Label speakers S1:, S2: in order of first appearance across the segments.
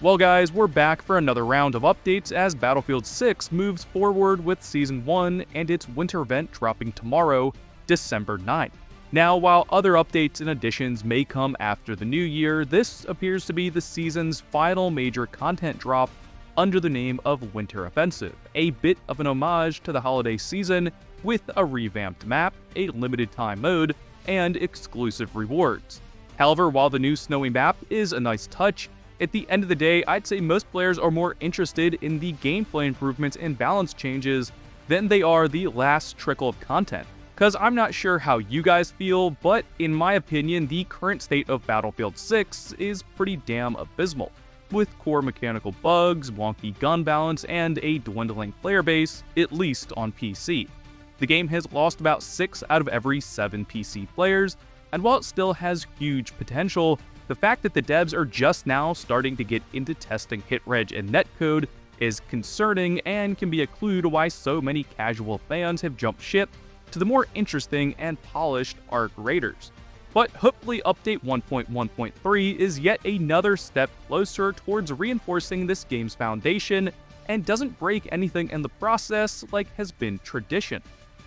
S1: Well guys, we're back for another round of updates as Battlefield 6 moves forward with Season 1 and its winter event dropping tomorrow, December 9th. Now, while other updates and additions may come after the new year, this appears to be the season's final major content drop under the name of Winter Offensive, a bit of an homage to the holiday season with a revamped map, a limited time mode, and exclusive rewards. However, while the new snowy map is a nice touch, at the end of the day, I'd say most players are more interested in the gameplay improvements and balance changes than they are the last trickle of content. Cause I'm not sure how you guys feel, but in my opinion, the current state of Battlefield 6 is pretty damn abysmal, with core mechanical bugs, wonky gun balance, and a dwindling player base, at least on PC. The game has lost about 6 out of every 7 PC players, and while it still has huge potential, the fact that the devs are just now starting to get into testing hitreg and netcode is concerning and can be a clue to why so many casual fans have jumped ship to the more interesting and polished Arc Raiders. But hopefully update 1.1.3 is yet another step closer towards reinforcing this game's foundation and doesn't break anything in the process like has been tradition.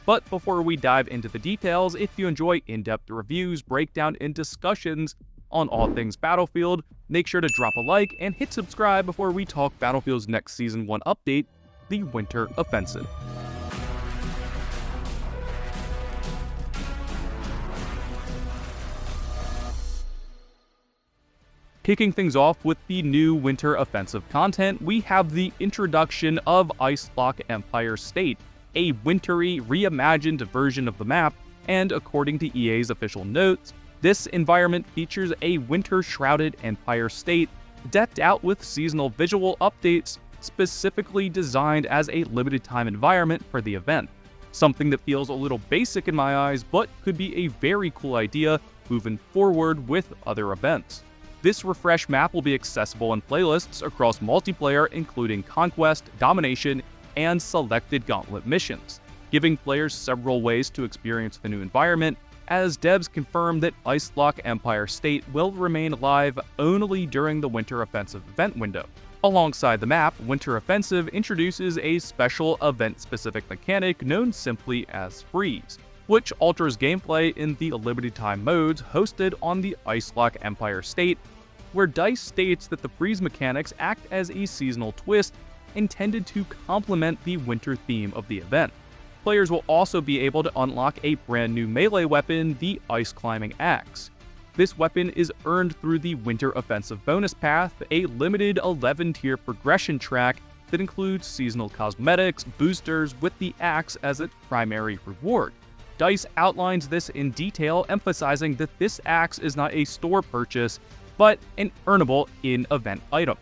S1: But before we dive into the details, if you enjoy in-depth reviews, breakdown, and discussions on all things Battlefield, make sure to drop a like and hit subscribe before we talk Battlefield's next Season 1 update, the Winter Offensive. Kicking things off with the new Winter Offensive content, we have the introduction of Icelock Empire State, a wintry, reimagined version of the map, and according to EA's official notes, this environment features a winter-shrouded Empire State decked out with seasonal visual updates specifically designed as a limited-time environment for the event. Something that feels a little basic in my eyes, but could be a very cool idea moving forward with other events. This refreshed map will be accessible in playlists across multiplayer, including Conquest, Domination, and selected Gauntlet missions, giving players several ways to experience the new environment, as devs confirm that Icelock Empire State will remain live only during the Winter Offensive event window. Alongside the map, Winter Offensive introduces a special event-specific mechanic known simply as Freeze, which alters gameplay in the limited-time modes hosted on the Icelock Empire State, where DICE states that the freeze mechanics act as a seasonal twist intended to complement the winter theme of the event. Players will also be able to unlock a brand new melee weapon, the Ice Climbing Axe. This weapon is earned through the Winter Offensive bonus path, a limited 11-tier progression track that includes seasonal cosmetics, boosters, with the axe as its primary reward. DICE outlines this in detail, emphasizing that this axe is not a store purchase, but an earnable in-event item.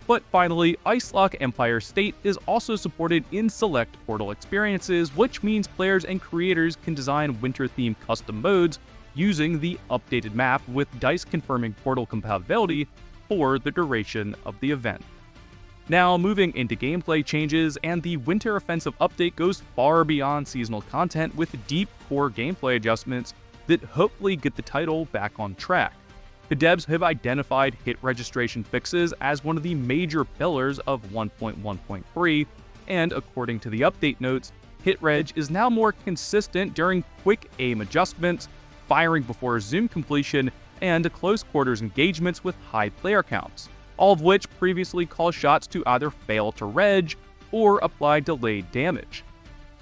S1: But finally, Icelock Empire State is also supported in select Portal experiences, which means players and creators can design winter-themed custom modes using the updated map, with DICE confirming Portal compatibility for the duration of the event. Now, moving into gameplay changes, and the Winter Offensive update goes far beyond seasonal content with deep core gameplay adjustments that hopefully get the title back on track. The devs have identified hit registration fixes as one of the major pillars of 1.1.3, and according to the update notes, hit reg is now more consistent during quick aim adjustments, firing before zoom completion, and close quarters engagements with high player counts, all of which previously caused shots to either fail to reg or apply delayed damage.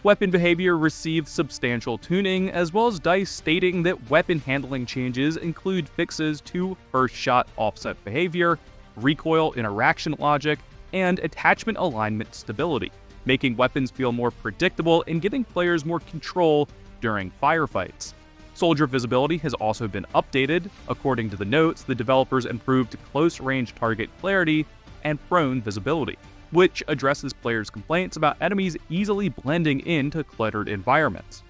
S1: Weapon behavior received substantial tuning, as well as DICE stating that weapon handling changes include fixes to first shot offset behavior, recoil interaction logic, and attachment alignment stability, making weapons feel more predictable and giving players more control during firefights. Soldier visibility has also been updated. According to the notes, the developers improved close-range target clarity and prone visibility, which addresses players' complaints about enemies easily blending into cluttered environments.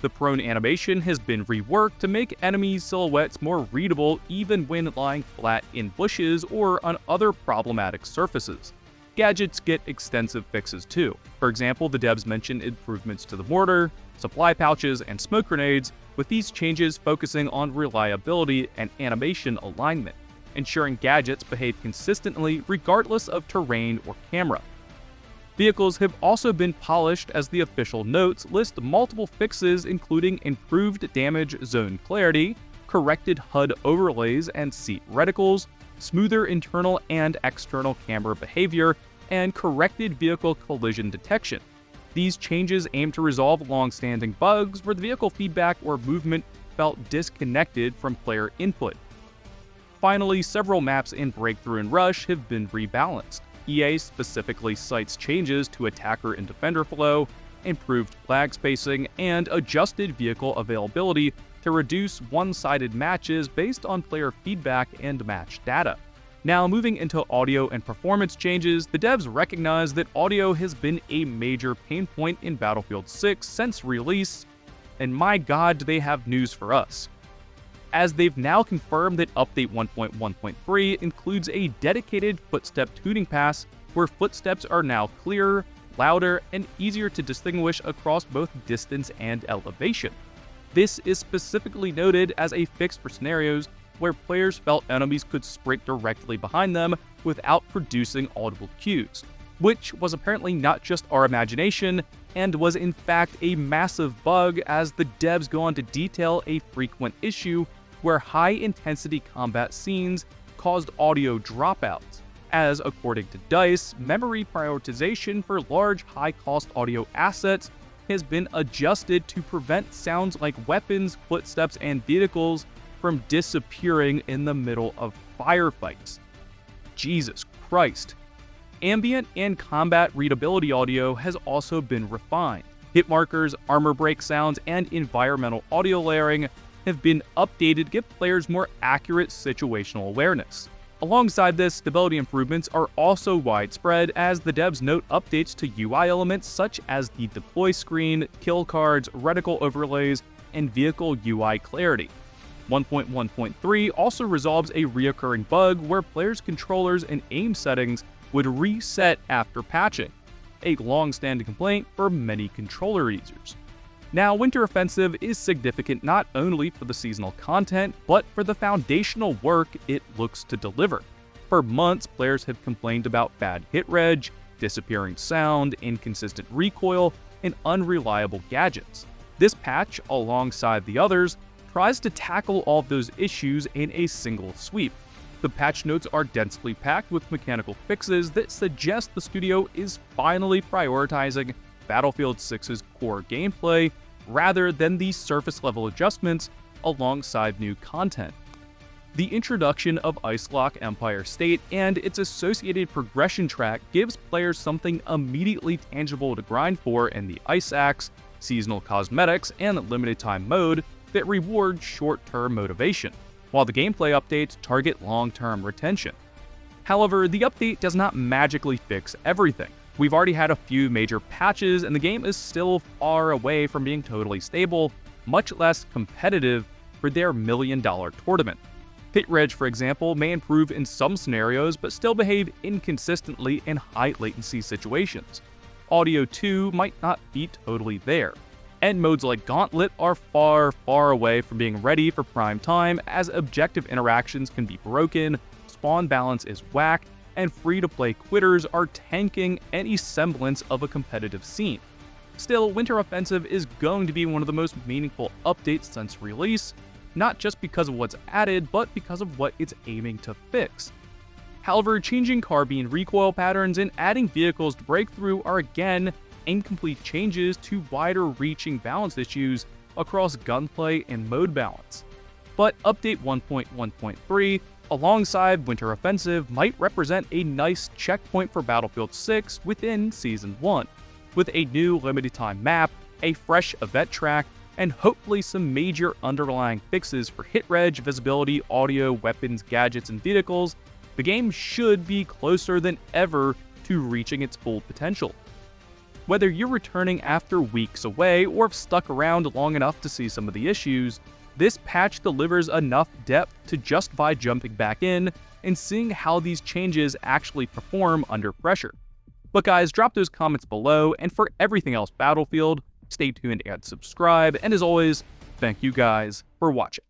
S1: The prone animation has been reworked to make enemies' silhouettes more readable even when lying flat in bushes or on other problematic surfaces. Gadgets get extensive fixes too. For example, the devs mentioned improvements to the mortar, supply pouches, and smoke grenades, with these changes focusing on reliability and animation alignment. ensuring gadgets behave consistently regardless of terrain or camera. Vehicles have also been polished, as the official notes list multiple fixes including improved damage zone clarity, corrected HUD overlays and seat reticles, smoother internal and external camera behavior, and corrected vehicle collision detection. These changes aim to resolve long-standing bugs where the vehicle feedback or movement felt disconnected from player input. Finally, several maps in Breakthrough and Rush have been rebalanced. EA specifically cites changes to attacker and defender flow, improved flag spacing, and adjusted vehicle availability to reduce one-sided matches based on player feedback and match data. Now, moving into audio and performance changes, the devs recognize that audio has been a major pain point in Battlefield 6 since release, and my god, do they have news for us. As they've now confirmed that Update 1.1.3 includes a dedicated footstep tuning pass where footsteps are now clearer, louder, and easier to distinguish across both distance and elevation. This is specifically noted as a fix for scenarios where players felt enemies could sprint directly behind them without producing audible cues, which was apparently not just our imagination, and was in fact a massive bug, as the devs go on to detail a frequent issue where high-intensity combat scenes caused audio dropouts, as according to DICE, memory prioritization for large high-cost audio assets has been adjusted to prevent sounds like weapons, footsteps, and vehicles from disappearing in the middle of firefights. Jesus Christ. Ambient and combat readability audio has also been refined. Hit markers, armor break sounds, and environmental audio layering have been updated to give players more accurate situational awareness. Alongside this, stability improvements are also widespread, as the devs note updates to UI elements such as the deploy screen, kill cards, reticle overlays, and vehicle UI clarity. 1.1.3 also resolves a reoccurring bug where players' controllers and aim settings would reset after patching, a long-standing complaint for many controller users. Now, Winter Offensive is significant not only for the seasonal content, but for the foundational work it looks to deliver. For months, players have complained about bad hit reg, disappearing sound, inconsistent recoil, and unreliable gadgets. This patch, alongside the others, tries to tackle all of those issues in a single sweep. The patch notes are densely packed with mechanical fixes that suggest the studio is finally prioritizing Battlefield 6's core gameplay rather than the surface-level adjustments alongside new content. The introduction of Ice Lock Empire State and its associated progression track gives players something immediately tangible to grind for in the Ice Axe, seasonal cosmetics, and limited-time mode that reward short-term motivation, while the gameplay updates target long-term retention. However, the update does not magically fix everything. We've already had a few major patches, and the game is still far away from being totally stable, much less competitive for their million-dollar tournament. Hit reg, for example, may improve in some scenarios, but still behave inconsistently in high-latency situations. Audio, too, might not be totally there. And modes like Gauntlet are far, far away from being ready for prime time, as objective interactions can be broken, spawn balance is whack, and free-to-play quitters are tanking any semblance of a competitive scene. Still, Winter Offensive is going to be one of the most meaningful updates since release, not just because of what's added, but because of what it's aiming to fix. However, changing carbine recoil patterns and adding vehicles to Breakthrough are again incomplete changes to wider-reaching balance issues across gunplay and mode balance. But Update 1.1.3, alongside Winter Offensive, might represent a nice checkpoint for Battlefield 6 within Season 1, with a new limited-time map, a fresh event track, and hopefully some major underlying fixes for hit reg, visibility, audio, weapons, gadgets, and vehicles. The game should be closer than ever to reaching its full potential. Whether you're returning after weeks away or have stuck around long enough to see some of the issues, this patch delivers enough depth to justify jumping back in and seeing how these changes actually perform under pressure. But guys, drop those comments below, and for everything else Battlefield, stay tuned and subscribe, and as always, thank you guys for watching.